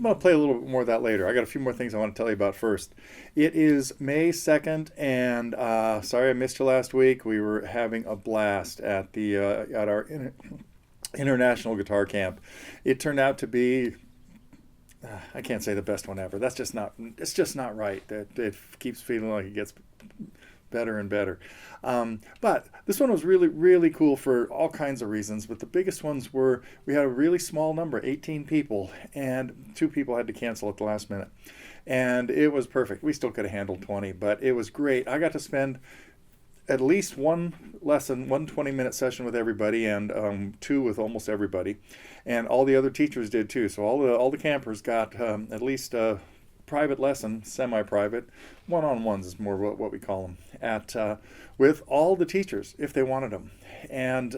I'm going to play a little bit more of that later. I got a few more things I want to tell you about first. It is May 2nd, and sorry I missed you last week. We were having a blast at the at our international guitar camp. It turned out to be, I can't say the best one ever. That's just not, it's just not right. It keeps feeling like it gets better and better. But this one was really, really cool for all kinds of reasons. But the biggest ones were we had a really small number, 18 people, and 2 people had to cancel at the last minute. And it was perfect. We still could have handled 20, but it was great. I got to spend at least one lesson, one 20-minute session with everybody, and 2 with almost everybody. And all the other teachers did too. So all the campers got at least private lesson, semi-private, one-on-ones is more what we call them, at with all the teachers if they wanted them. And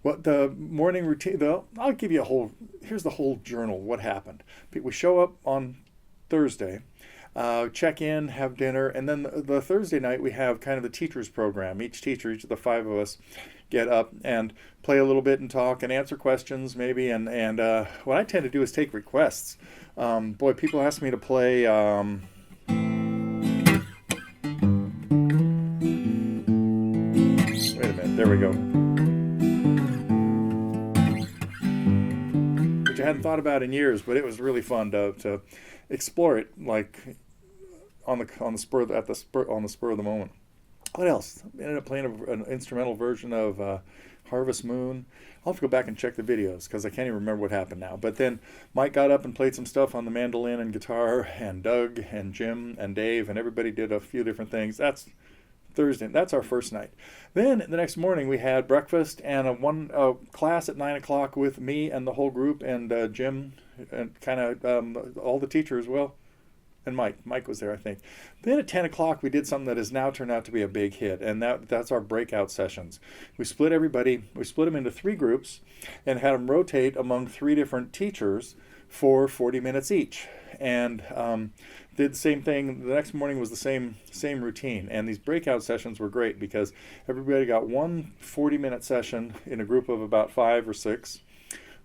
what the morning routine, I'll give you here's the whole journal, what happened. We show up on Thursday, check in, have dinner, and then the Thursday night we have kind of the teachers program. Each teacher, each of the 5 of us, get up and play a little bit and talk and answer questions maybe. And what I tend to do is take requests. Boy, people ask me to play. Wait a minute, there we go. Which I hadn't thought about in years, but it was really fun to explore it, like on the spur of the moment. What else? I ended up playing an instrumental version of Harvest Moon. I'll have to go back and check the videos because I can't even remember what happened now. But then Mike got up and played some stuff on the mandolin and guitar, and Doug and Jim and Dave, and everybody did a few different things. That's Thursday. That's our first night. Then the next morning we had breakfast and a class at 9 o'clock with me and the whole group, and Jim and kind of all the teachers. Well, and Mike was there, I think. Then at 10 o'clock, we did something that has now turned out to be a big hit, and that's our breakout sessions. We split them into 3 groups and had them rotate among 3 different teachers for 40 minutes each. And did the same thing. The next morning was the same routine. And these breakout sessions were great because everybody got one 40-minute session in a group of about 5 or 6.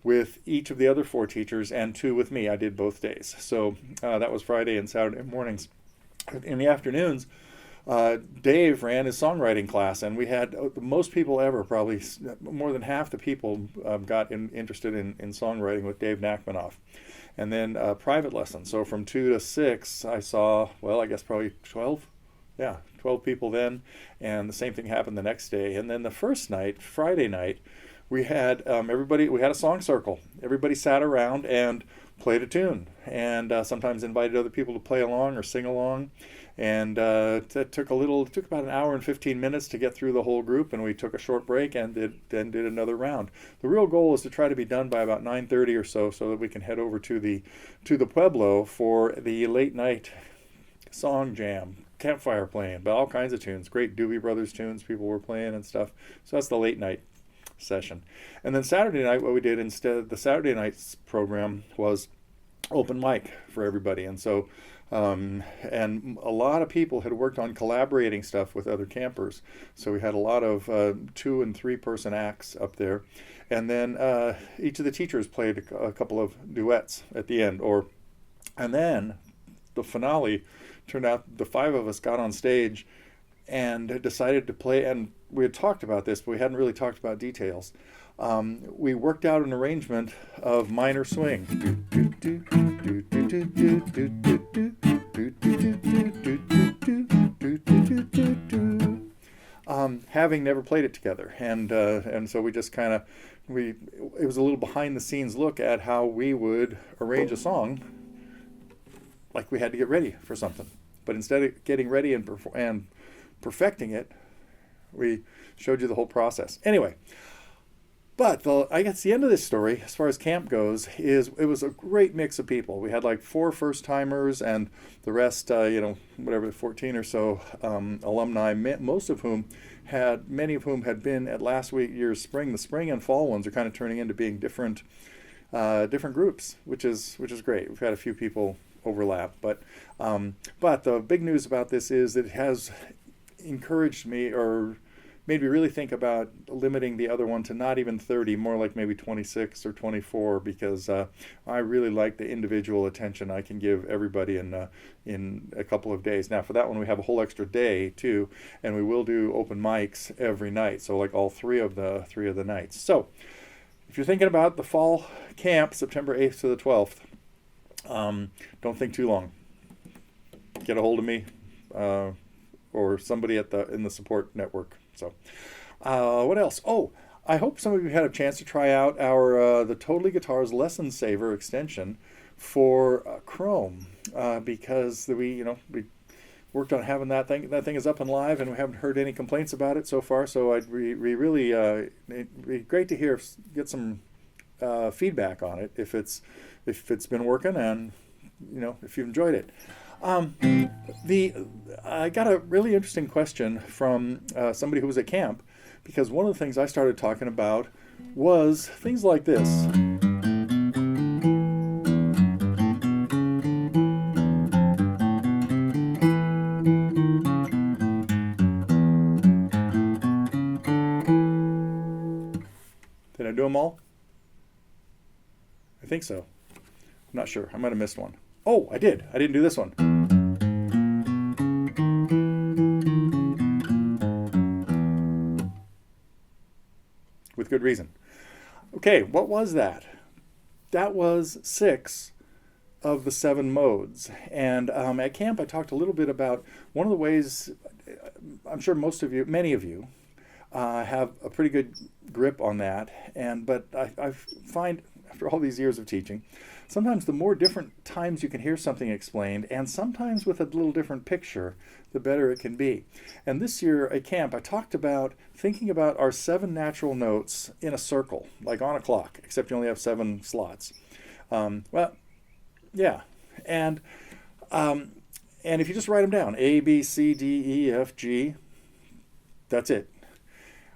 With each of the other 4 teachers and 2 with me. I did both days. So that was Friday and Saturday mornings. In the afternoons, Dave ran his songwriting class, and we had the most people ever, probably more than half the people got interested in songwriting with Dave Nachmanoff. And then private lessons. So from 2 to 6, I saw, well, I guess probably 12. Yeah, 12 people then. And the same thing happened the next day. And then the first night, Friday night, we had we had a song circle. Everybody sat around and played a tune, and sometimes invited other people to play along or sing along. And it took about an hour and 15 minutes to get through the whole group, and we took a short break and did another round. The real goal is to try to be done by about 9:30 or so that we can head over to the Pueblo for the late night song jam, campfire playing, but all kinds of tunes, great Doobie Brothers tunes people were playing and stuff. So that's the late night session. And then Saturday night, what we did instead, the Saturday night's program was open mic for everybody. And so and a lot of people had worked on collaborating stuff with other campers, so we had a lot of 2 and 3 person acts up there. And then each of the teachers played a couple of duets at the end. And then the finale turned out the 5 of us got on stage and decided to play, and we had talked about this, but we hadn't really talked about details. We worked out an arrangement of minor swing. Having never played it together, and so we just kind of, it was a little behind the scenes look at how we would arrange a song, like we had to get ready for something. But instead of getting ready and perfecting it, we showed you the whole process. Anyway, but I guess the end of this story, as far as camp goes, is it was a great mix of people. We had like 4 first-timers and the rest, 14 or so alumni, many of whom had been at last year's spring. The spring and fall ones are kind of turning into being different groups, which is great. We've had a few people overlap, but the big news about this is that it has encouraged me or made me really think about limiting the other one to not even 30, more like maybe 26 or 24, because I really like the individual attention I can give everybody in a couple of days. Now, for that one, we have a whole extra day too, and we will do open mics every night, so like all three of the nights. So, if you're thinking about the fall camp, September 8th to the 12th, don't think too long. Get a hold of me or somebody in the support network. So, what else? Oh, I hope some of you had a chance to try out our the Totally Guitars Lesson Saver extension for Chrome, because we worked on having that thing. That thing is up and live, and we haven't heard any complaints about it so far. So it'd be great to get some feedback on it if it's been working, and if you've enjoyed it. I got a really interesting question from somebody who was at camp, because one of the things I started talking about was things like this. Did I do them all? I think so. I'm not sure. I might have missed one. Oh, I did. I didn't do this one. With good reason. Okay, what was that? That was 6 of the 7 modes. And at camp, I talked a little bit about one of the ways. I'm sure many of you, have a pretty good grip on that. But I find, after all these years of teaching, sometimes the more different times you can hear something explained, and sometimes with a little different picture, the better it can be. And this year at camp, I talked about thinking about our 7 natural notes in a circle, like on a clock, except you only have 7 slots. Yeah. And if you just write them down, A, B, C, D, E, F, G, that's it.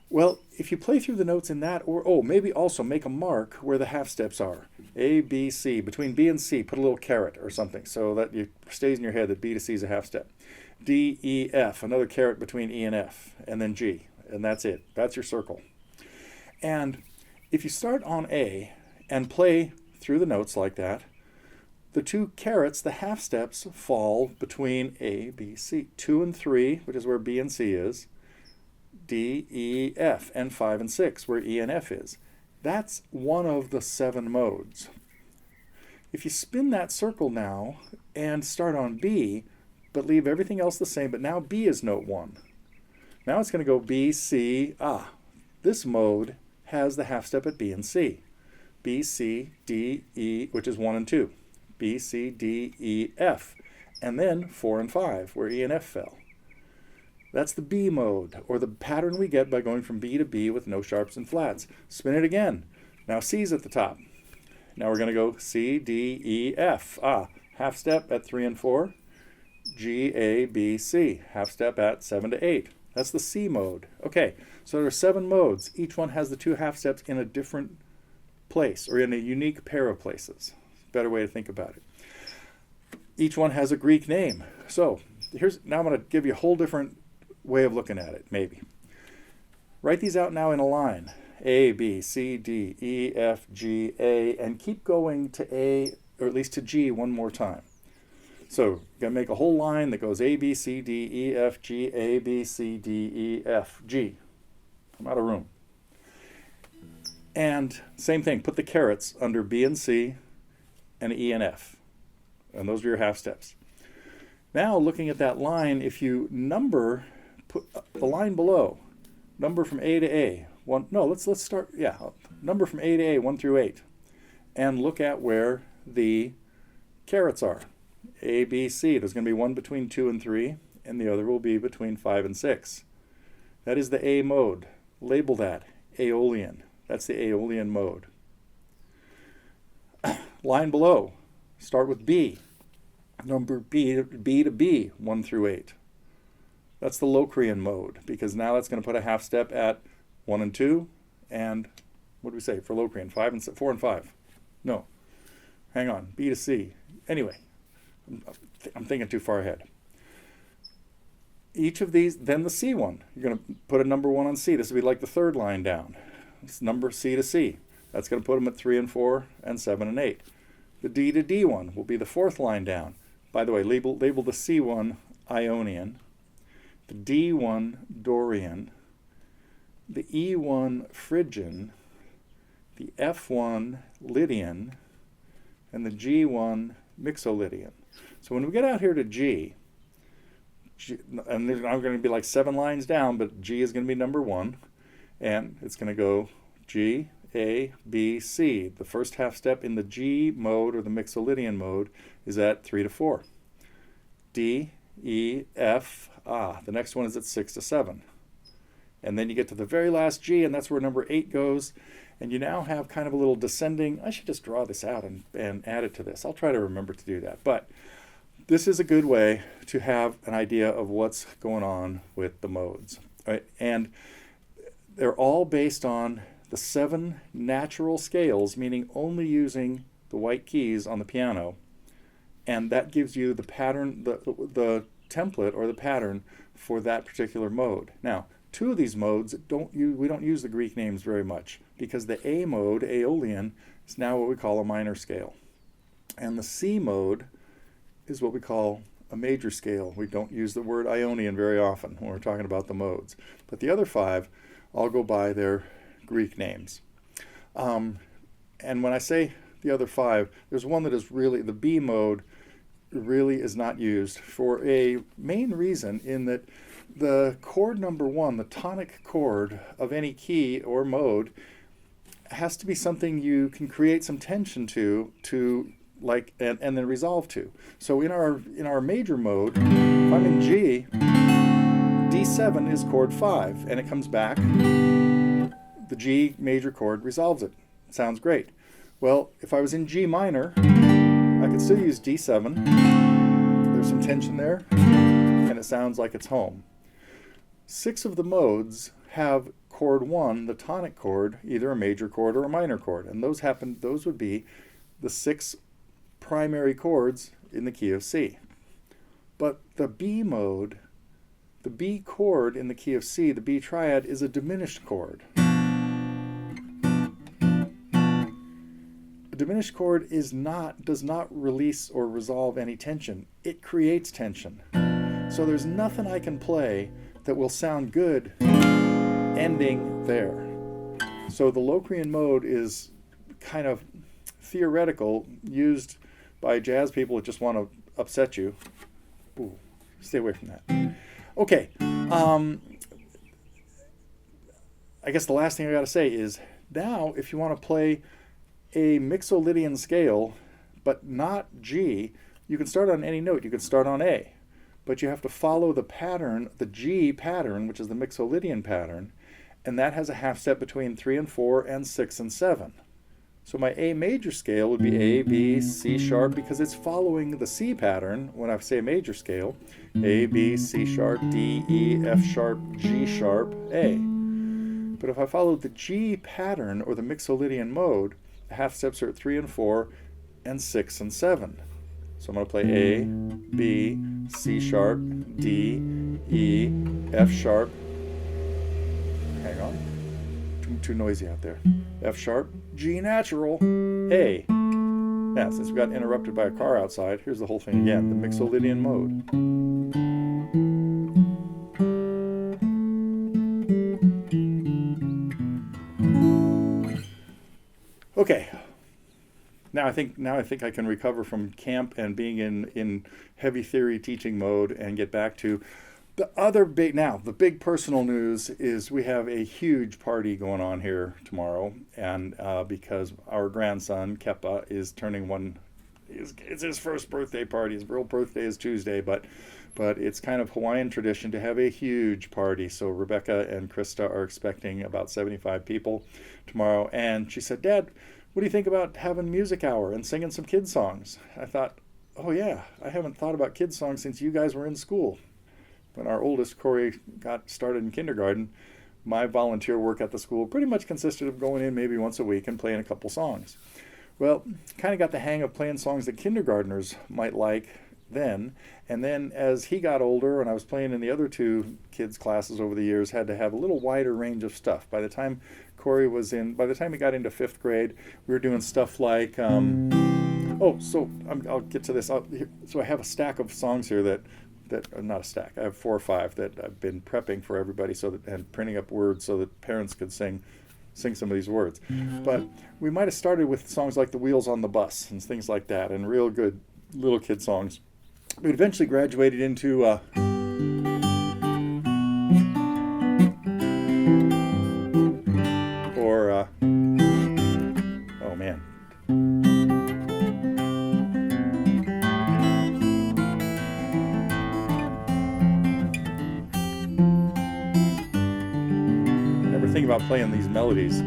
Well, if you play through the notes in that, or maybe also make a mark where the half steps are. A, B, C. Between B and C, put a little caret or something so that it stays in your head that B to C is a half step. D, E, F, another caret between E and F, and then G. And that's it. That's your circle. And if you start on A and play through the notes like that, the 2 carets, the half steps, fall between A, B, C. 2 and 3, which is where B and C is. D, E, F, and 5 and 6, where E and F is. That's one of the 7 modes. If you spin that circle now and start on B, but leave everything else the same, but now B is note 1. Now it's going to go B, C, this mode has the half step at B and C. B, C, D, E, which is 1 and 2. B, C, D, E, F, and then 4 and 5, where E and F fell. That's the B mode, or the pattern we get by going from B to B with no sharps and flats. Spin it again. Now C's at the top. Now we're going to go C, D, E, F. Half step at 3 and 4. G, A, B, C. Half step at 7 to 8. That's the C mode. Okay, so there are 7 modes. Each one has the 2 half steps in a different place, or in a unique pair of places. Better way to think about it. Each one has a Greek name. So now I'm going to give you a whole different way of looking at it, maybe. Write these out now in a line. A, B, C, D, E, F, G, A, and keep going to A, or at least to G one more time. So you're going to make a whole line that goes A, B, C, D, E, F, G, A, B, C, D, E, F, G. I'm out of room. And same thing, put the carets under B and C and E and F. And those are your half steps. Now looking at that line, if you put the line below, number from A to A. Let's start, number from A to A, 1 through 8. And look at where the carets are. A, B, C. There's going to be one between 2 and 3, and the other will be between 5 and 6. That is the A mode. Label that Aeolian. That's the Aeolian mode. Line below, start with B. Number B to B, 1 through 8. That's the Locrian mode, because now that's going to put a half step at 1 and 2, and what do we say for Locrian? 4 and 5. No, hang on, B to C. Anyway, I'm thinking too far ahead. each of these, then the C one. You're going to put a number 1 on C. This would be like the third line down. It's number C to C. That's going to put them at 3 and 4 and 7 and 8. The D to D one will be the fourth line down. By the way, label the C one Ionian, the D one Dorian, the E one Phrygian, the F one Lydian, and the G one Mixolydian. So when we get out here to G, and there's now going to be like 7 lines down, but G is going to be number 1, and it's going to go G, A, B, C. The first half step in the G mode or the Mixolydian mode is at 3 to 4. D, E, F, the next one is at 6 to 7. And then you get to the very last G, and that's where number 8 goes. And you now have kind of a little descending. I should just draw this out and add it to this. I'll try to remember to do that. But this is a good way to have an idea of what's going on with the modes. Right? And they're all based on the 7 natural scales, meaning only using the white keys on the piano. And that gives you the pattern, the template or the pattern for that particular mode. Now, 2 of these modes, we don't use the Greek names very much, because the A mode, Aeolian, is now what we call a minor scale. And the C mode is what we call a major scale. We don't use the word Ionian very often when we're talking about the modes. But the other 5 all go by their Greek names. And when I say the other 5, there's one that is really, the B mode really is not used for a main reason, in that the chord number 1, the tonic chord of any key or mode, has to be something you can create some tension to like, and then resolve to. So in our major mode, if I'm in G, D7 is chord 5, and it comes back. The G major chord resolves it. Sounds great. Well, if I was in G minor, I could still use D7. There's some tension there, and it sounds like it's home. 6 of the modes have chord 1, the tonic chord, either a major chord or a minor chord, and those would be the 6 primary chords in the key of C. But the B mode, the B chord in the key of C, the B triad, is a diminished chord. A diminished chord does not release or resolve any tension. It creates tension. So there's nothing I can play that will sound good ending there. So the Locrian mode is kind of theoretical, used by jazz people that just want to upset you. Ooh, stay away from that. Okay, I guess the last thing I got to say is, now if you want to play a Mixolydian scale, but not G, you can start on any note. You can start on A, but you have to follow the pattern, the G pattern, which is the Mixolydian pattern, and that has a half step between 3 and 4 and 6 and 7. So my A major scale would be A, B, C sharp, because it's following the C pattern when I say a major scale. A, B, C sharp, D, E, F sharp, G sharp, A. But if I follow the G pattern or the Mixolydian mode, the half steps are at 3 and 4 and 6 and 7. So I'm going to play A, B, C sharp, D, E, F sharp. Hang on. Too noisy out there. F sharp, G natural, A. Now, since we got interrupted by a car outside, here's the whole thing again, the Mixolydian mode. Okay. Now I think I can recover from camp and being in heavy theory teaching mode and get back to the big personal news is we have a huge party going on here tomorrow, and because our grandson Kepa is turning 1, it's his first birthday party. His real birthday is Tuesday, but it's kind of Hawaiian tradition to have a huge party. So Rebecca and Krista are expecting about 75 people tomorrow, and she said, "Dad, what do you think about having music hour and singing some kids songs?" I thought, oh yeah, I haven't thought about kids songs since you guys were in school. When our oldest, Corey, got started in kindergarten, my volunteer work at the school pretty much consisted of going in maybe once a week and playing a couple songs. Well, kind of got the hang of playing songs that kindergartners might like then. And then as he got older, and I was playing in the other two kids' classes over the years, had to have a little wider range of stuff. By the time by the time he got into fifth grade, we were doing stuff like, I'll get to this. So I have a stack of songs here that not a stack. I have 4 or 5 that I've been prepping for everybody, and printing up words so that parents could sing some of these words. But we might have started with songs like "The Wheels on the Bus" and things like that, and real good little kid songs. We eventually graduated into oh man. Never think about playing these melodies.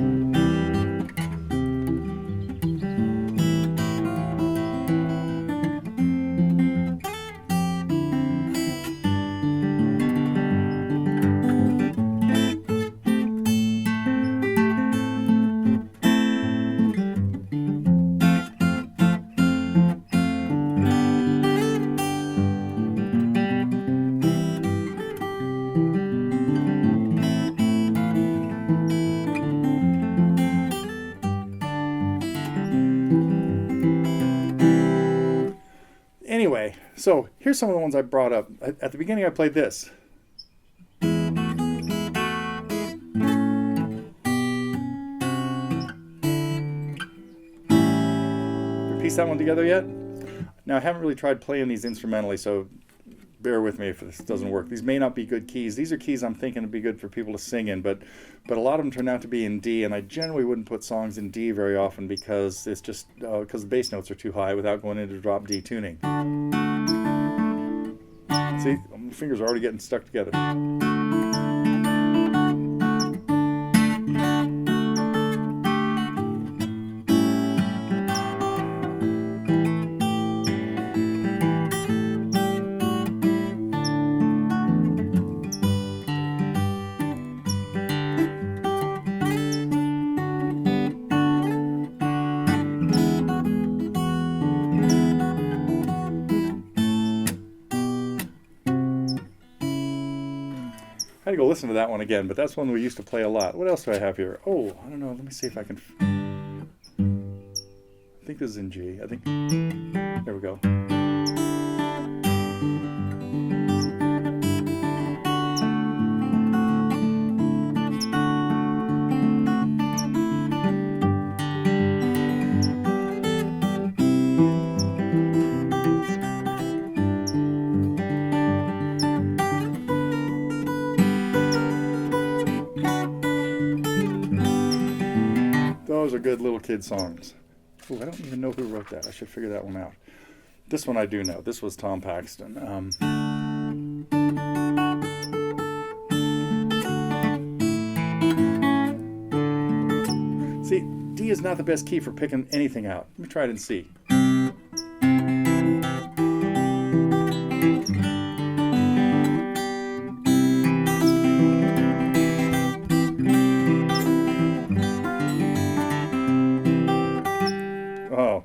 Anyway, so here's some of the ones I brought up. At the beginning, I played this. Piece that one together yet? Now, I haven't really tried playing these instrumentally, so bear with me if this doesn't work. These may not be good keys. These are keys I'm thinking would be good for people to sing in, but a lot of them turn out to be in D, and I generally wouldn't put songs in D very often because it's just because the bass notes are too high without going into drop D tuning. See, my fingers are already getting stuck together. I had to go listen to that one again, but that's one we used to play a lot. What else do I have here? Oh, I don't know. Let me see if I can. I think this is in G. I think. There we go. Those are good little kid songs. Oh, I don't even know who wrote that. I should figure that one out. This one I do know. This was Tom Paxton. See, D is not the best key for picking anything out. Let me try it in C. Oh.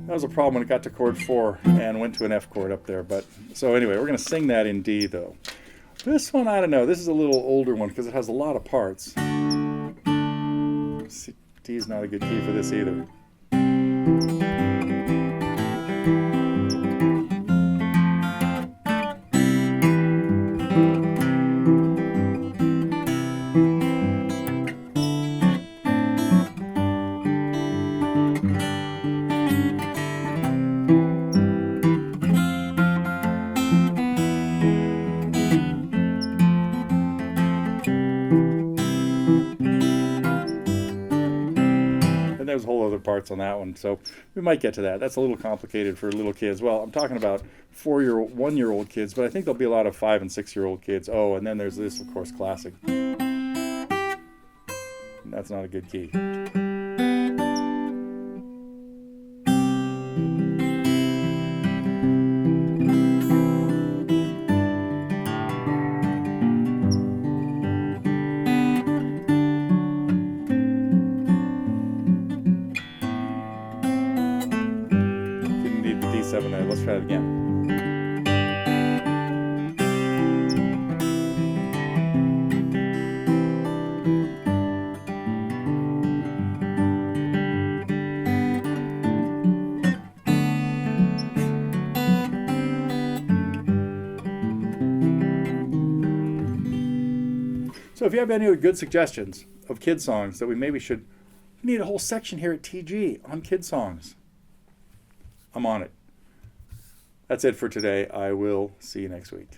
That was a problem when it got to chord 4 and went to an F chord up there. But so anyway, we're going to sing that in D though. This one, I don't know. This is a little older one because it has a lot of parts. D is not a good key for this either. There's whole other parts on that one, so we might get to that. That's a little complicated for little kids. Well, I'm talking about 4-year-old, 1-year-old kids, but I think there'll be a lot of 5- and 6-year-old kids. Oh, and then there's this, of course, classic. That's not a good key. let's try it again. So if you have any good suggestions of kid songs that we need a whole section here at TG on kid songs. I'm on it. That's it for today. I will see you next week.